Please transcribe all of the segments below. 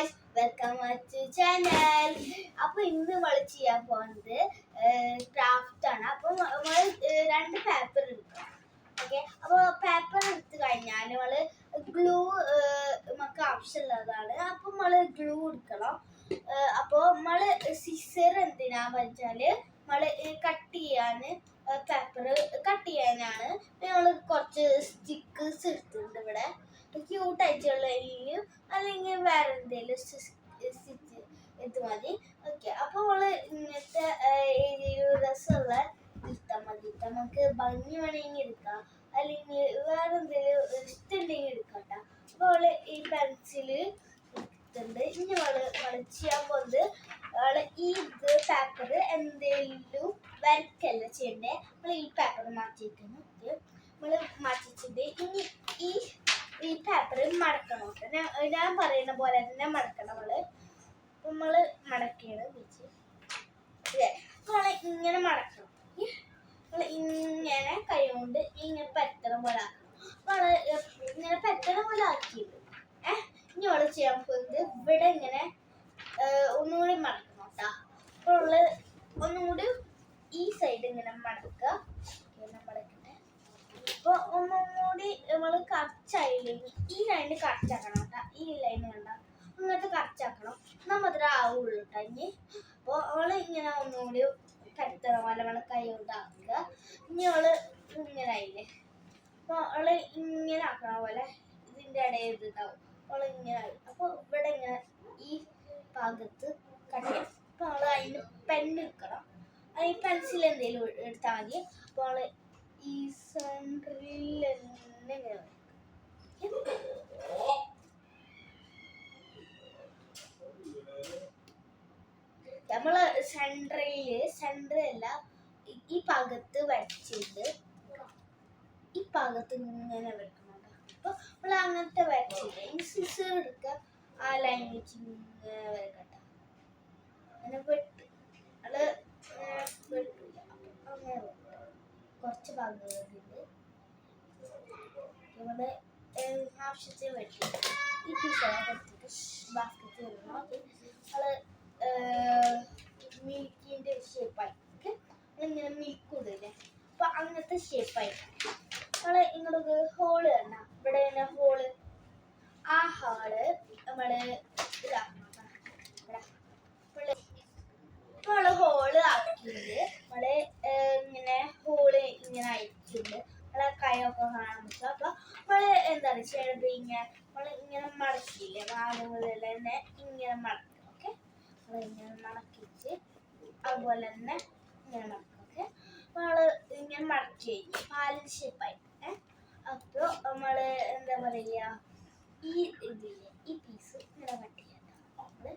Guys, welcome to channel. അപ്പൊ ഇന്ന് നമ്മൾ ചെയ്യാൻ പോകുന്നത് ക്രാഫ്റ്റ് ആണ്. അപ്പൊ നമ്മൾ രണ്ട് പേപ്പർ എടുക്കണം. ഓക്കെ, അപ്പൊ പേപ്പർ എടുത്തു കഴിഞ്ഞാൽ നമ്മള് ഗ്ലൂ നമുക്ക് ആവശ്യമുള്ളതാണ്. അപ്പൊ നമ്മള് ഗ്ലൂ എടുക്കണം. അപ്പൊ നമ്മള് സിസർ എന്തിനാന്ന് വെച്ചാല് നമ്മള് കട്ട് ചെയ്യാന് പേപ്പർ കട്ട് ചെയ്യാനാണ്. നമ്മള് കുറച്ച് സ്റ്റിക്കേഴ്സ് എടുത്തിട്ടുണ്ട് ഇവിടെ. ക്യൂട്ട് ആയിട്ടുള്ള അല്ലെങ്കിൽ വേറെ എന്തെങ്കിലും സ്റ്റിച്ച് ഇത് മതി. ഓക്കെ, അപ്പൊ നമ്മള് ഇങ്ങനത്തെ രസമുള്ള എടുത്താൽ മതി. നമുക്ക് ഭംഗി വേണമെങ്കിൽ എടുക്കാം, അല്ലെങ്കിൽ വേറെ എന്തെങ്കിലും ഇഷ്ടമുണ്ടെങ്കിൽ എടുക്കാം കേട്ടോ. അപ്പൊ അവള് ഈ പെൻസില് എടുത്തിട്ടുണ്ട്. ഇനി അവള് ചെയ്യാൻ പോകുന്നത് ഈ പേപ്പർ എന്തെങ്കിലും വരക്കല്ല ചെയ്യണ്ടേ. നമ്മൾ ഈ പേപ്പർ മാറ്റിയിട്ടുണ്ട്. നമ്മള് മാറ്റിച്ചിട്ട് ഇനി ഈ പേപ്പർ മടക്കണം. ഞാൻ പറയുന്ന പോലെ തന്നെ മടക്കണം. നമ്മള് മടക്കിയാണ് വെച്ച് ഇങ്ങനെ മടക്കണം. ഇങ്ങനെ കൈ കൊണ്ട് ഇങ്ങനെ പറ്റണ പോലെ ആക്കണം. ഇങ്ങനെ പറ്റണ പോലെ ആക്കിയത് ഇനി അവള് ചെയ്യാൻ പോകുന്നത് ഇവിടെ ഇങ്ങനെ ഒന്നുകൂടി മടക്കണം കേട്ടോ. അപ്പോൾ ഒന്നും കൂടി ഈ സൈഡ് ഇങ്ങനെ മടക്കുക. മടക്കട്ടെ. അപ്പൊ ഒന്നും കൂടി നമ്മള് കറച്ചായില്ലെങ്കിൽ ഈ ലൈന് കറച്ചാക്കണം കേട്ടോ. ഈ ലൈന് കണ്ട അങ്ങനത്തെ കറച്ചാക്കണം. നമ്മത്ര ആവുള്ളൂ കേട്ടോ. ഇനി അപ്പോൾ അവള് ഇങ്ങനെ ഒന്നുകൂടി കരുത്തണ പോലെ നമ്മള് കൈ കൊണ്ടാക്കുക. ഇനി അവള് ഇങ്ങനെ ആയില്ലേ. അപ്പൊ അവള് ഇങ്ങനെ ആക്കണ പോലെ ഇതിന്റെ ഇടയിൽ ഇതാവും. അവള് ഇങ്ങനെ ആയി. അപ്പൊ ഇവിടെ ഇങ്ങനെ ഈ ഭാഗത്ത് കട്ട് ചെയ്യാം. അപ്പൊ അവള് അതിന് പെണ്ണ് എടുക്കണം. അതിന് പെൻസിൽ എന്തെങ്കിലും എടുത്താൽ മതി. അപ്പോൾ അവള് ഈ സെൻട്രിൽ നമ്മള് സെൻട്രല്ല ഈ ഭാഗത്ത് വരച്ചിട്ട് ഈ ഭാഗത്ത് ഇങ്ങനെ വെക്കുന്നുണ്ട്. അപ്പൊ നമ്മള് അങ്ങനത്തെ വരച്ചിട്ട് ഇനി സിസർ എടുക്കുക. ആ ലൈൻ വെച്ച് ഇങ്ങനെ വരക്കട്ടെ. അങ്ങനെ വെട്ട് അത് വെട്ടില്ല. അങ്ങനെ കുറച്ച് ഭാഗങ്ങളുണ്ട്. നമ്മുടെ ആവശ്യത്തിന് വെട്ടി ഈ പീസൊക്കെ ബാസ്കറ്റ് വരണം. അത് മിൽക്കിന്റെ ഷേപ്പായി ഇങ്ങനെ മിൽക്ക് ഇടില്ലേ. അപ്പൊ അങ്ങനത്തെ ഷേപ്പായി ഇങ്ങോട്ട് ഹോള് കണ്ട ഇവിടെ ഇങ്ങനെ ഹോള്. ആ ഹോള് നമ്മള് നമ്മള് ഹോള് ആക്കിയിട്ട് നമ്മള് ഇങ്ങനെ ഹോള് ഇങ്ങനെ അയച്ചിട്ടുണ്ട്. നമ്മളെ കൈയൊക്കെ കാണാൻ പറ്റും. അപ്പൊ നമ്മള് എന്താണ് ചെയ്യണത്, ഇങ്ങനെ മടക്കില്ലേ. ഭാഗങ്ങളിലെല്ലാം തന്നെ ഇങ്ങനെ മടക്കുക. ഓക്കെ, ഇങ്ങനെ മടക്കിച്ച് അതുപോലെ തന്നെ ഇങ്ങനെ മടക്കുക. ഓക്കെ, നമ്മള് ഇങ്ങനെ മടക്കി കഴിഞ്ഞു പാലൻ ഷേപ്പായി. അപ്പൊ നമ്മള് എന്താ പറയാ, ഈ ഇതില്ലേ ഈ പീസ് ഇങ്ങനെ കട്ട് ചെയ്യാം. നമ്മള്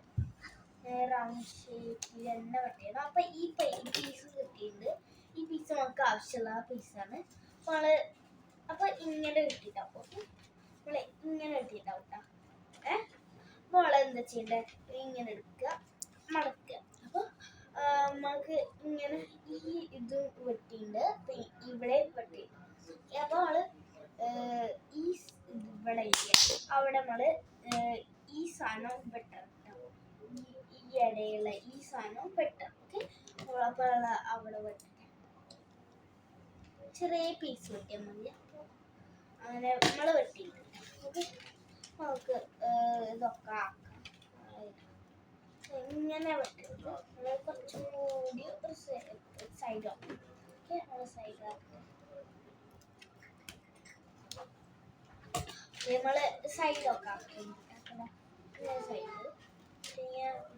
റൗണ്ട് ഷേപ്പിൽ തന്നെ കട്ട് ചെയ്യണം. അപ്പൊ ഈ പീസ് കിട്ടിയിട്ടുണ്ട്. ഈ പീസ് നമുക്ക് ആവശ്യമുള്ള ആ പീസാണ്. അപ്പൊ ഇങ്ങനെ കിട്ടിയിട്ടാവും. നമ്മളെ ഇങ്ങനെ കിട്ടിയിട്ടാവും കേട്ടോ. നമ്മള് എന്താ ചെയ്യണ്ടേ, ഇങ്ങനെ എടുക്കുക, മടക്കുക. അപ്പൊ നമുക്ക് ഇങ്ങനെ ഈ ഇത് വെട്ടിയിട്ടുണ്ട്. ഇവിടെ വെട്ടിയിട്ടുണ്ട്. അപ്പൊ നമ്മള് ഈ ഇവിടെ ഇല്ല, അവിടെ നമ്മള് ഈ സാധനം വെട്ടണം. ഈ ഇടയുള്ള ഈ സാധനം വെട്ടണം. ഓക്കെ, അപ്പൊ അവിടെ വെട്ടണം. ചെറിയ പീസ് വെട്ടിയാൽ മതി. അങ്ങനെ നമ്മള് വെട്ടിയിട്ടുണ്ട്. നമുക്ക് ഇതൊക്കെ ആക്കാം. ഇങ്ങനെ വെട്ടിയിട്ട് കുറച്ചും കൂടി ഒരു സൈഡ് ആക്കും. സൈഡ് ആക്കുക. നമ്മള് സൈഡൊക്കെ ആക്കും. സൈഡ്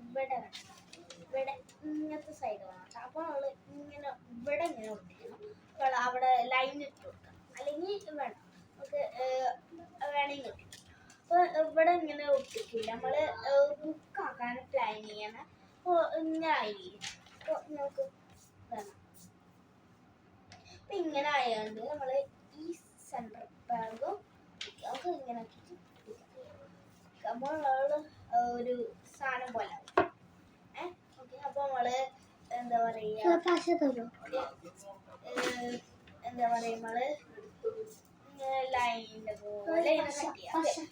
ഇവിടെ ഇങ്ങനത്തെ സൈഡ് വേണം. അപ്പൊ അവള് ഇങ്ങനെ ഇവിടെ ഇങ്ങനെ ഒട്ടിക്കണം. അവിടെ ലൈൻ ഇട്ട് കൊടുക്കണം, അല്ലെങ്കിൽ വേണം നമുക്ക് വേണമെങ്കിൽ ഒട്ടിക്കണം. അപ്പൊ ഇവിടെ ഇങ്ങനെ ഒട്ടിക്കില്ല. നമ്മള് ബുക്കാക്കാൻ പ്ലാൻ ചെയ്യണം. അപ്പൊ ഇങ്ങനെ ആയിരിക്കും. അപ്പൊ നമുക്ക് വേണം. അപ്പൊ ഇങ്ങനെ ആയതുകൊണ്ട് നമ്മള് ഈ സെന്റർ ഭാഗം നമുക്ക് ഇങ്ങനെ ഒരു സാധനം പോലെ. ഓക്കെ, അപ്പൊ നമ്മള് എന്താ പറയാ നമ്മള് ലൈനിന്റെ പോലെ കട്ട് ചെയ്യാം.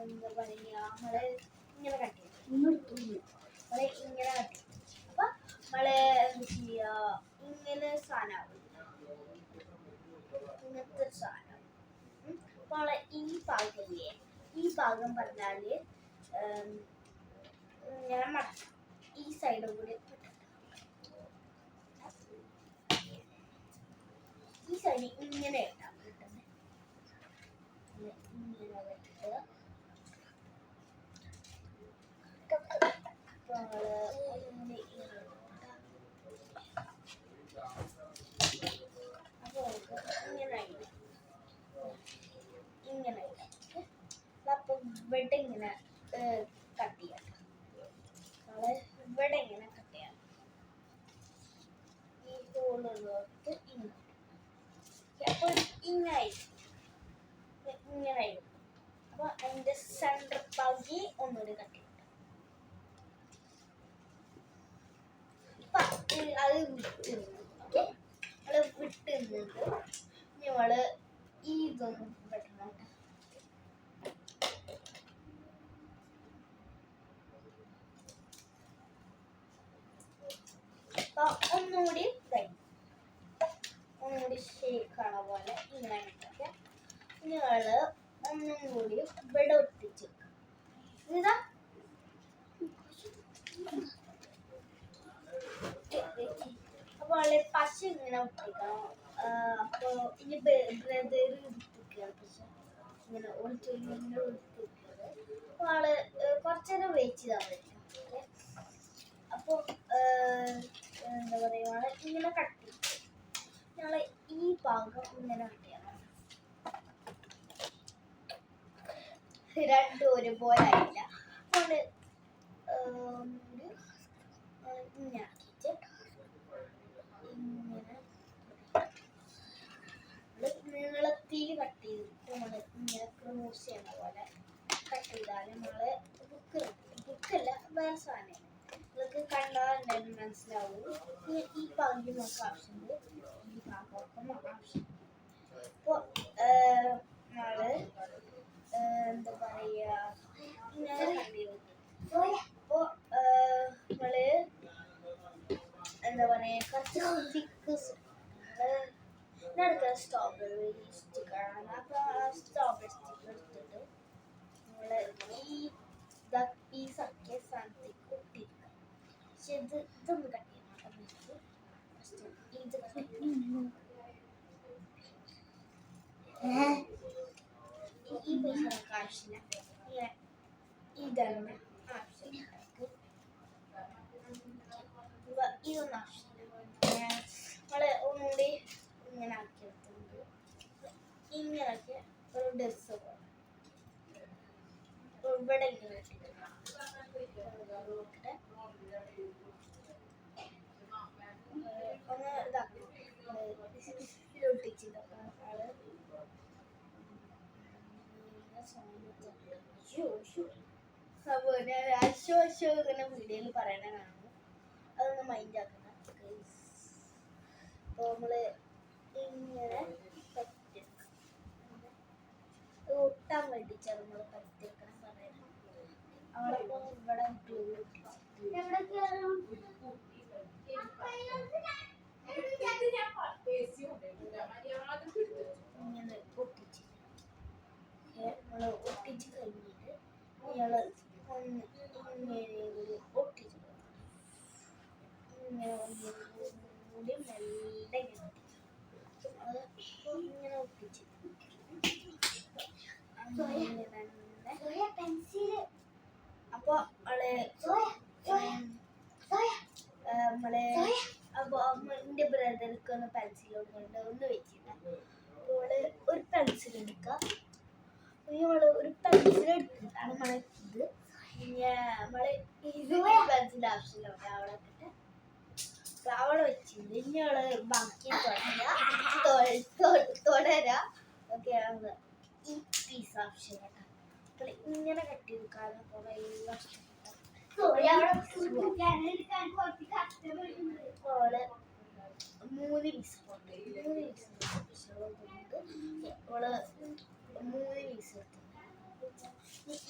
എന്താ പറയുക നമ്മള് ഇങ്ങനെ കട്ട് ചെയ്യും നമ്മള് ഇങ്ങനെ കട്ട് ചെയ്യും. അപ്പൊ നമ്മള് എന്താ ചെയ്യാ ഇങ്ങനെ സാധനമാവും ഇങ്ങനത്തെ ഒരു സാധനം. അപ്പൊ നമ്മളെ ഈ ഭാഗമില്ലേ ഈ ഭാഗം പറഞ്ഞാല് ഇങ്ങനെ മടക്കാം ഈ സൈഡും കൂടി ഈ സൈഡ് ഇങ്ങനെ ഇട്ടാ കിട്ടുന്നത് ഇങ്ങനെ വെച്ചിട്ട് ഇങ്ങനെ അപ്പൊ ഇവിടെ ഇങ്ങനെ കട്ട് ചെയ്യാം. നമ്മള് ഇവിടെ ഇങ്ങനെ കട്ട് ചെയ്യാം. ഈ ഹോളുള്ളവർക്ക് ഇങ്ങനെ അപ്പൊ ഇങ്ങനെ അപ്പൊ അതിന്റെ സെന്റർ പകുതി ഒന്നുകൂടി കട്ട് ചെയ്യും. അത് വിട്ട് ഓക്കെ നമ്മള് വിട്ട് നിന്നിട്ട് നമ്മള് ഇതൊന്നും വെട്ടണം. അപ്പൊ ഒന്നുകൂടി ഷേക്കാണ പോലെ ഇങ്ങനെ ഇട്ടൊക്കെ നിങ്ങള് ഒന്നും കൂടി ഇവിടെ ഒട്ടിച്ച് ഇതാ അപ്പോൾ പശ ഇങ്ങനെ ഒട്ടിക്കണം. അപ്പോൾ ഇനി ബ്രദർ എടുത്തിരിക്കുകയാണ് പശ ഇങ്ങനെ ഇങ്ങനെ എടുത്തിരിക്കുന്നത്. അപ്പോൾ ആള് കുറച്ചേരം വെയിറ്റ് ചെയ്താൽ പറ്റും. അപ്പോൾ എന്താ പറയുക ഇങ്ങനെ കട്ട് ചെയ്യും. ഞങ്ങൾ ഈ ഭാഗം ഇങ്ങനെ കട്ട് ചെയ്യണം. രണ്ടും ഒരുപോലെ ആയില്ല. അതുകൊണ്ട് ഇങ്ങനെ ആക്കിയിട്ട് ഇങ്ങനെ നീളത്തിൽ കട്ട് ചെയ്തിട്ട് നമ്മൾ ഇങ്ങനെ ക്രോസ് ചെയ്യുന്ന പോലെ കട്ട് ചെയ്താൽ നമ്മള് ബുക്കല്ല വേറെ സാധനമാണ്. നിങ്ങൾക്ക് കണ്ടാൽ എന്തായാലും മനസ്സിലാവും. ഈ പകുതി നമുക്ക് ആവശ്യമുണ്ട്, ഈ ഭാഗമൊക്കെ നമുക്ക് ആവശ്യമുണ്ട്. അപ്പോൾ നമ്മള് എന്താ പറയുക ഇങ്ങനെ കട്ട് ചെയ്ത് അപ്പോൾ നമ്മള് എന്താ പറയുക കുറച്ച് സ്റ്റിക്കേഴ്സ് സ്ട്രോബെറി സ്റ്റിക്കറാണ്. അപ്പോൾ ആ സ്ട്രോബെറി സ്റ്റിക്കർ എടുത്തിട്ട് നമ്മള് ഈ പീസൊക്കെ സാധനത്തേക്ക് ഒട്ടിരിക്കുക. പക്ഷെ ഇതൊന്ന് കട്ട് ചെയ്യണം. ഇത് കട്ട് ചെയ്യണം. ഈ പൈസ നമുക്ക് ആവശ്യമില്ല. ഇതാണ് ആവശ്യം. ഇതൊന്നും ആവശ്യമില്ല. നമ്മള് ഒന്നുകൂടി ഇങ്ങനെ ആക്കി എടുത്തിട്ടുണ്ട്. ഇങ്ങനെയൊക്കെ ഒരു ഡ്രസ്സ് പോലെ ഇവിടെ ഇങ്ങനെ ഒന്ന് ഇതാക്കി ഒട്ടിച്ചിട്ട് ആള് ഇങ്ങനെ വീഡിയോയിൽ പറയണ കാണുന്നു. അതൊന്ന് മൈൻഡ് ആക്കണം. അപ്പോൾ നമ്മള് ഇങ്ങനെ ഒട്ടാൻ വേണ്ടിച്ചാണ് നമ്മൾ പറ്റിക്കണം പറയുന്നത്. അവളപ്പോൾ ഇവിടെ ഗ്ലൂ ഇങ്ങനെ ഒട്ടിച്ച് നമ്മള് ഒട്ടിച്ച് കഴിഞ്ഞിട്ട് ഇയാള് ഒന്ന് ഇങ്ങനെ ഒട്ടിച്ച് ഇങ്ങനെ ഒന്നുകൂടി മെല്ലെ ഇങ്ങനെ ഒട്ടിച്ച് അപ്പൊ നമ്മളെ അപ്പൊ എന്റെ ബ്രദർക്ക് ഒന്ന് പെൻസിൽ കൊണ്ട് ഒന്ന് വെച്ചില്ല. അപ്പോൾ ഒരു പെൻസിൽ എടുക്കുക. നമ്മള് ഒരു പെൻസിൽ എടുത്തിട്ടാണ് നമ്മളെ ഇത് നമ്മള് ഇത് പെൻസിൽ ആവശ്യമില്ല. അവിടെ ഇട്ടിട്ട് അവിടെ വെച്ചിട്ട് ഇനി അവള് ബാക്കി തുടരാ. ഓക്കെ ഈ പീസ് ആവശ്യം കേട്ടോ. അപ്പോൾ ഇങ്ങനെ കട്ടി എടുക്കാതെ കുറേ മൂന്ന് പീസ് മൂന്ന് പീസ് എടുത്തു.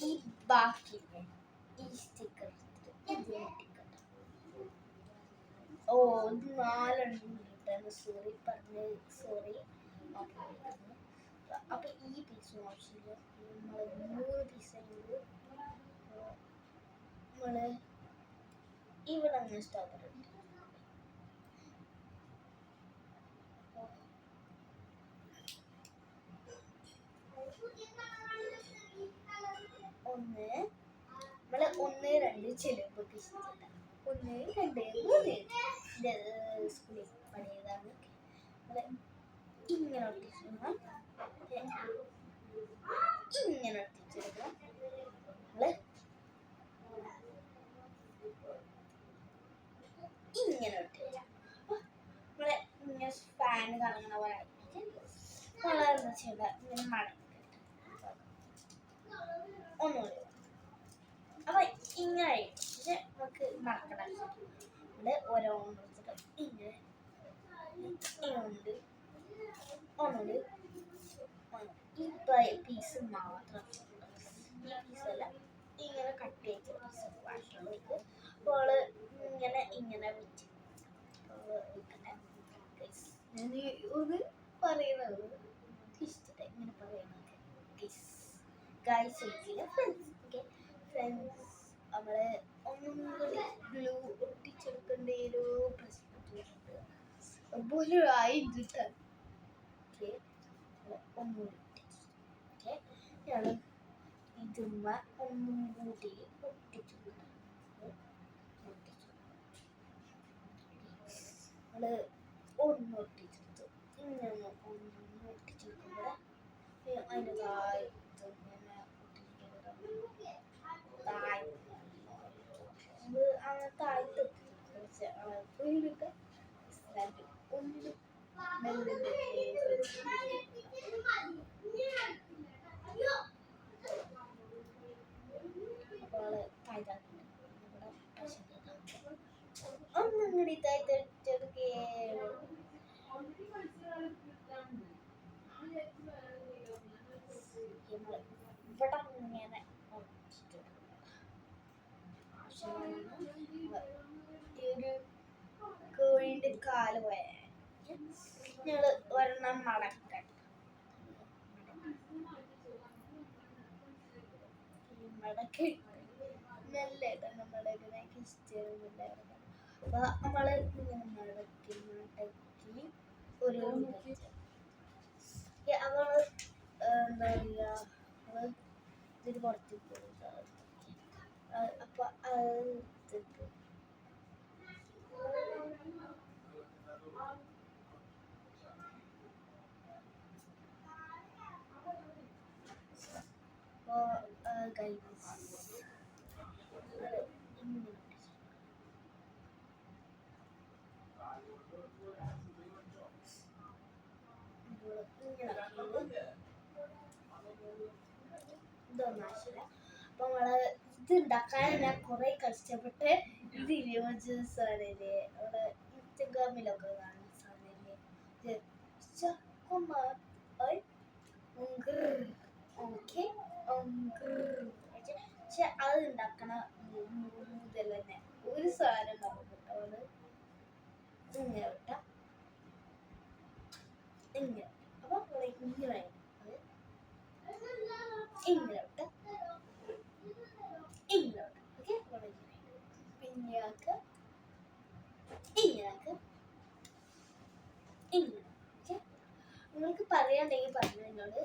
ഈ ബാക്കിയില്ലേ ഈ സ്റ്റിക്കർ ഇത് ഒട്ടിക്കട്ടെ. ഓ ഇത് 4 എണ്ണം സോറി പറഞ്ഞ സോറി. അപ്പൊ ഈ പീസ് ആവശ്യമില്ല. നമ്മൾ 3 പീസ് നമ്മള് ഇവിടെ അങ്ങനെ സ്ട്രോബെറി ഒന്ന് നമ്മള് 1 2 ചെലവ് 1 2 3 സ്കൂളിൽ പണിയതാണ്. ഇങ്ങനെ ഒട്ടിച്ചെടുക്കണം. ഇങ്ങനെ ഒട്ടിച്ചെടുക്കണം. നമ്മള് ഇങ്ങനെ ഒട്ടിച്ച നമ്മളെ ഇങ്ങനെ ഫാൻ കറങ്ങണ പോലെ എന്താ ചെയ്ത ഇങ്ങനെ മടക്കി ഒന്നുകൂടി. അപ്പൊ ഇങ്ങനെ നമുക്ക് മടക്കണം. ഇവിടെ ഓരോന്ന് വെച്ചിട്ട് ഇങ്ങനെ ഇങ്ങോട്ട് ഒന്നുകൂടി ഈ പീസ് മാത്രം ഈ പീസല്ല ഇങ്ങനെ കട്ട് ചെയ്ത പീസ് വാഷിലേക്ക് അപ്പോൾ ഇങ്ങനെ ഇങ്ങനെ വെച്ച് ഒന്ന് പറയുന്നത് ഇഷ്ടമായി ഇങ്ങനെ പറയുന്നത് ഗൈസ് ഫ്രണ്ട്സ്. ഓക്കെ ഫ്രണ്ട്സ് നമ്മള് ഒന്നും കൂടി ഗ്ലൂ ഒട്ടിച്ചെടുക്കേണ്ട ഒരു പ്രശ്നത്തിലുണ്ട്. അതുപോലെ ആയി കിട്ടാൻ ഒന്നുകൂടി ഞാൻ ഇതുമ്മ ഒന്നും കൂടി ഒട്ടിച്ചു. നമ്മള് ഒന്ന് ഒട്ടിച്ചെടുത്തു. ഇങ്ങനെ ഒന്ന് ഒട്ടിച്ചെടുക്കുമ്പോൾ അതിൻ്റെ താഴത്ത് വീടൊക്കെ ഒന്ന് ഒന്നും കൂടി താഴ്ത്തെടുക്കേ. ഇവിടെ ഇങ്ങനെ ഒരു കോഴിന്റെ കാല് പോയ ഞങ്ങള് ഒരെണ്ണം മടക്കട്ടെ. മടക്കി നല്ല ഇതാണ് മടക്കിനെ ഇഷ്ടമില്ലായിരുന്നു. അപ്പൊ നമ്മള് ഇങ്ങനെ മടക്കി ഒരു അവള് എന്താ പറയാ ഇതിന് പുറത്ത് അപ്പൊ ഇതൊന്നാശില്ല. അപ്പൊ നമ്മള് ഇത് ഉണ്ടാക്കാൻ ഞാൻ കുറെ കഷ്ടപ്പെട്ട് ഇത് സാധനല്ലേ അവിടെ ഇൻസ്റ്റഗ്രാമിലൊക്കെ കാണുന്ന സാധനല്ലേ പക്ഷെ അത് ഉണ്ടാക്കണ മുതൽ തന്നെ ഒരു സാധനം ഉണ്ടാവും കേട്ടോ. അത് ഇങ്ങനെ വിട്ട ഇങ്ങനെ അപ്പൊ ഇങ്ങനെ ഇങ്ങനെ വിട്ട ഇങ്ങനെ ഓക്കെ പിന്നെ ഇങ്ങനെ ഇങ്ങനെ ഓക്കെ. നിങ്ങൾക്ക് പറയാണ്ടെങ്കിൽ പറഞ്ഞു എന്നോട്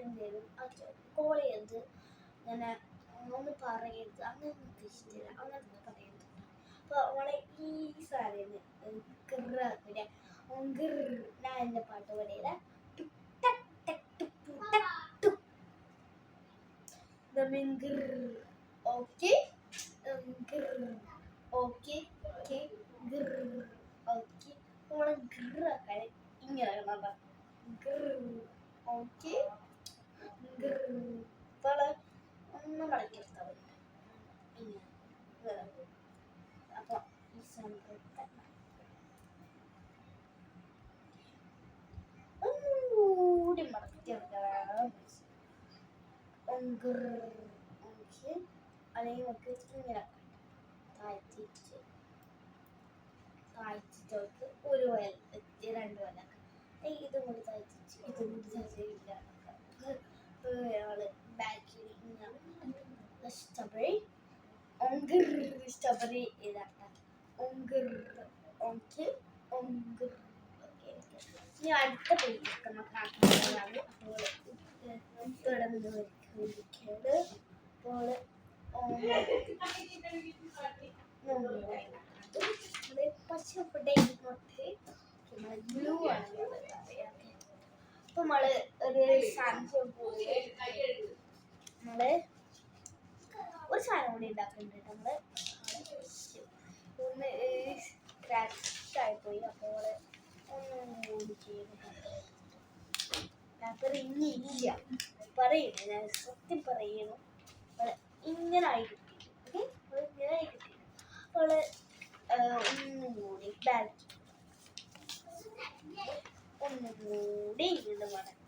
എന്തെങ്കിലും കോൾ ചെയ്ത് അങ്ങനെ ഒന്ന് പറയരുത്. അങ്ങനെ എനിക്ക് ഇഷ്ടമില്ല അങ്ങനത്തെ പറയരുത്. അപ്പൊ അവളെ ഈ സാധനം ഞാൻ എന്റെ പാട്ട് പറയില്ല. ഓക്കെ ഓക്കെ ഓക്കെ ഓക്കെ നമ്മളെ ഗിറാക്കാൻ ഇങ്ങനെ ഓക്കെ ഒന്ന് മടക്കിയെടുത്താൽ മതി ഇങ്ങനെ. അപ്പൊ ഈ സംഭവത്തെ ഒന്നുകൂടി മടക്കിയെടുക്കാം. അല്ലെങ്കിൽ നമുക്ക് ഇങ്ങനെ താഴ്ത്തിട്ട് താഴ്ത്തിട്ട് ഒരു വയൽ രണ്ട് വയലാക്കാം. ഇതും കൂടി താഴ്ത്തിച്ച് ഇതും കൂടി താഴ്ത്തില്ല ബാക്കിൽ strawberry ഇതാക്കാം. ഇനി അടുത്ത പേജ് നമുക്ക് ആക്കുന്നതാണ്. അപ്പോൾ തുടർന്ന് വിളിക്കേണ്ടത് അപ്പോൾ പച്ചപ്പടെ ബ്ലൂ ആണ്. അപ്പൊ നമ്മള് ഒരു സാധനം നമ്മള് ഒരു സാധനം കൂടി ഉണ്ടാക്കുന്നുണ്ട്. നമ്മള് ഒന്ന് സ്ക്രാച്ച് ആയിപ്പോയി. അപ്പോൾ ഒന്നും കൂടി ചെയ്യുന്നു. പേപ്പർ ഇനി ഇല്ല പറയുന്നു, ഞാൻ സത്യം പറയുന്നു. ഇങ്ങനെ ആയി കിട്ടി. ഇങ്ങനെ ആയി കിട്ടി. അപ്പോൾ ഒന്നും കൂടി ബാക്കി ഒന്നും കൂടി ഇങ്ങനെ മടക്കുക.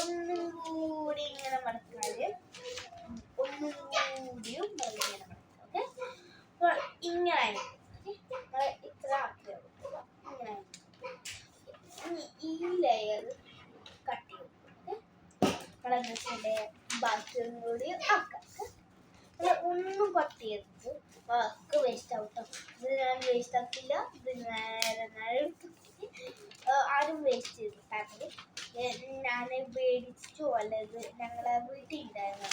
ഒന്നും കൂടി ഇങ്ങനെ മടക്കാല് ഒന്നും കൂടിയും ഇങ്ങനെ മടക്കുക. ഓക്കെ, അപ്പോൾ ഇങ്ങനെ ഇത്ര ആക്കിയ ഇങ്ങനെ ഈ ലെയർ കട്ട് ചെയ്യും. ബാക്കിയും കൂടി ആക്കാം. ഒന്നും കട്ട് ചെയ്ത് വർക്ക് വേസ്റ്റ് ആവട്ടോ. ഇത് ഞാൻ വേസ്റ്റ് ആക്കില്ല. ഇത് നേരെ ആരും വേസ്റ്റ് ചെയ്തു പേപ്പർ ഞാൻ മേടിച്ചു. അല്ലത് ഞങ്ങളെ വീട്ടിൽ ഉണ്ടായിരുന്നു.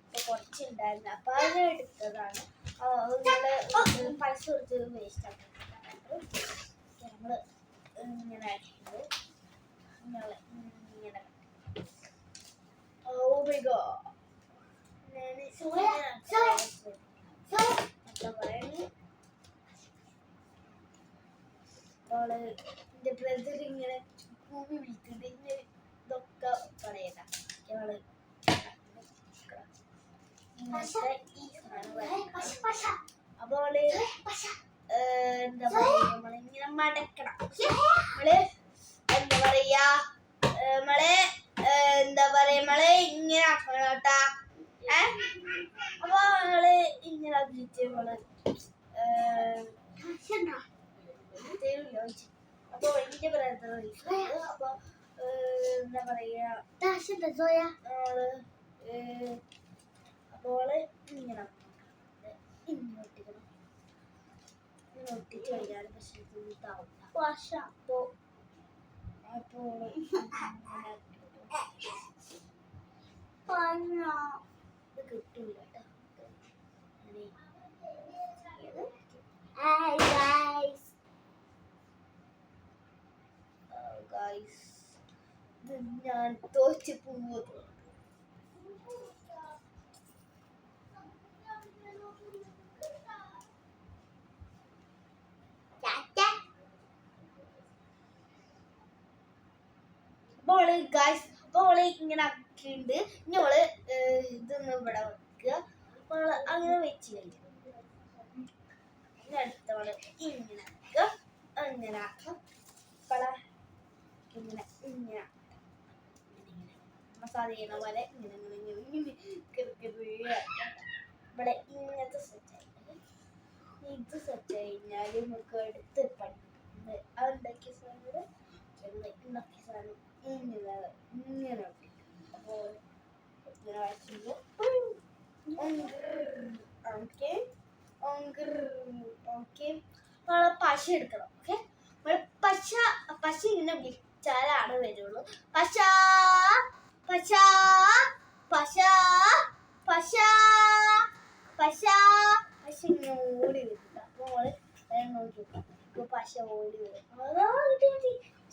അപ്പോൾ കുറച്ചുണ്ടായിരുന്നു. അപ്പോൾ അത് എടുത്തതാണ്. നിങ്ങൾ പൈസ കൊടുത്ത് വേസ്റ്റ് ആക്കുന്നത് നമ്മൾ ഇങ്ങനെ ആക്കിയത് ഇങ്ങനെ എന്റെ ബ്രദർ ഇങ്ങനെ ഭൂമി വിളിക്കുന്നത് ഇതൊക്കെ പറയണ്ട. അപ്പോൾ എന്താ പറയാ, നമ്മളിങ്ങനെ മടക്കണം. എന്താ പറയാ എന്താ പറയാ ഇങ്ങനെ ആക്കണം കേട്ടാ. അപ്പൊ ഇങ്ങനെ ആക്കിയിട്ട് അപ്പൊ എന്റെ ബ്രദർ അപ്പൊ എന്താ പറയാ അപ്പോൾ ഇങ്ങനെ ഒട്ടിക്കണം. ഇങ്ങനെ ഒട്ടിച്ച് കഴിഞ്ഞാൽ പക്ഷേ ഇതാവും. അപ്പോൾ ഇത് കിട്ടൂല കേട്ടോ. ഇത് ഞാൻ തോച്ചു പോകുന്നു. അപ്പോൾ ഇങ്ങനെ ആക്കിയിട്ടുണ്ട്. ഇനി ഇതൊന്ന് ഇവിടെ വെക്കുക. അപ്പോൾ അങ്ങനെ വെച്ച് കഴിഞ്ഞു. അടുത്തവള് ഇങ്ങനെ ആക്കുക. അങ്ങനെ ആക്കാം. ഇങ്ങനെ ഇങ്ങനെ മസാല ചെയ്യണ പോലെ ഇങ്ങനെ ഇവിടെ ഇങ്ങനത്തെ സെറ്റ് ആയി. ഇത് സെറ്റ് കഴിഞ്ഞാൽ നമുക്ക് എടുത്ത് പഠിക്കുന്നത് അതുണ്ടാക്കിയ സാധനം ഉണ്ടാക്കിയ സാധനം ഇങ്ങനെ ഇങ്ങനെ അപ്പോൾ ഇങ്ങനെ വരയ്ക്കുമ്പോൾ പശ എടുക്കണം. ഓക്കെ, പശ ഇങ്ങനെ വിളിച്ചാലാണ് വരുള്ളൂ. പശ പശ പശ പശ പശ പശ ഇങ്ങനെ ഓടി വരില്ല. അപ്പോൾ നോക്കി പശ ഓടി വരും.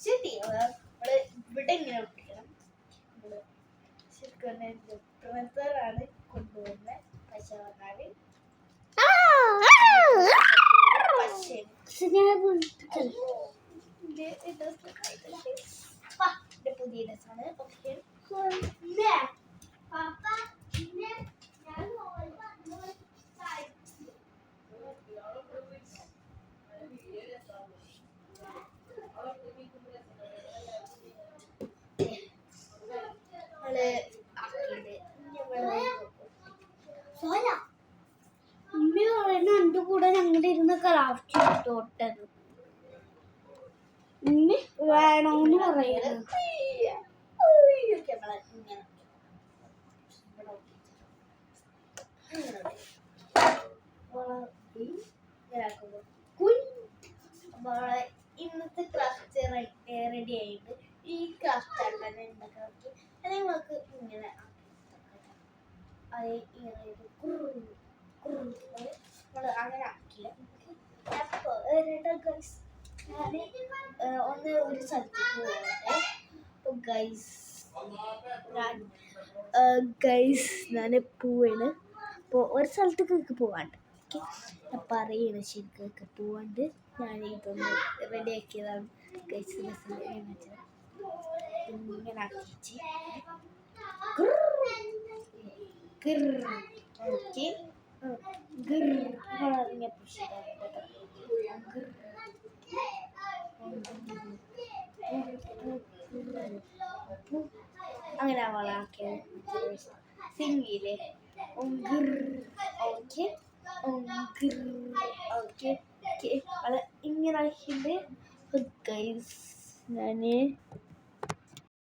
ശരി, ഇവിടെ ഇങ്ങനെ ഒട്ടിക്കണം. ശരിക്കും ബ്രദറാണ് കൊണ്ടുവരുന്നത്. പശ പറഞ്ഞാല് പുതിയ ഡ്രസ്സാണ്. ഓക്കെ, വേണോന്ന് പറയുന്നത്. ഇന്നത്തെ ക്രാഫ്റ്റ് റെഡി ആയിട്ട് ഈ ക്രാഫ്റ്റ് ആക്കാൻ ഉണ്ടാക്കാൻ പറ്റി അല്ലെങ്കിൽ നമുക്ക് ഇങ്ങനെ നമ്മൾ അങ്ങനെ ആക്കില്ല. അപ്പോൾ ഞാൻ ഒന്ന് ഒരു സ്ഥലത്തേക്ക് പോകട്ടെ. അപ്പോൾ ഗൈസ് ഞാൻ പോവാണ്. അപ്പോൾ ഒരു സ്ഥലത്തേക്ക് പോവാണ്ട് ഞാൻ പറയണ ശരിക്കൊക്കെ പോവാണ്ട് ഞാൻ ഇതൊന്ന് റെഡി ആക്കിയതാണ് ഗൈസ്. ഇങ്ങനെ ആക്കിച്ച് ഓക്കെ ഇങ്ങനെ അങ്ങനെ അവളാക്കിയത് സിംഗിലെ ഓക്കെ ഓക്കെ അവളെ ഇങ്ങനെ ആക്കിയിട്ട് ഗൈസ് ഞാൻ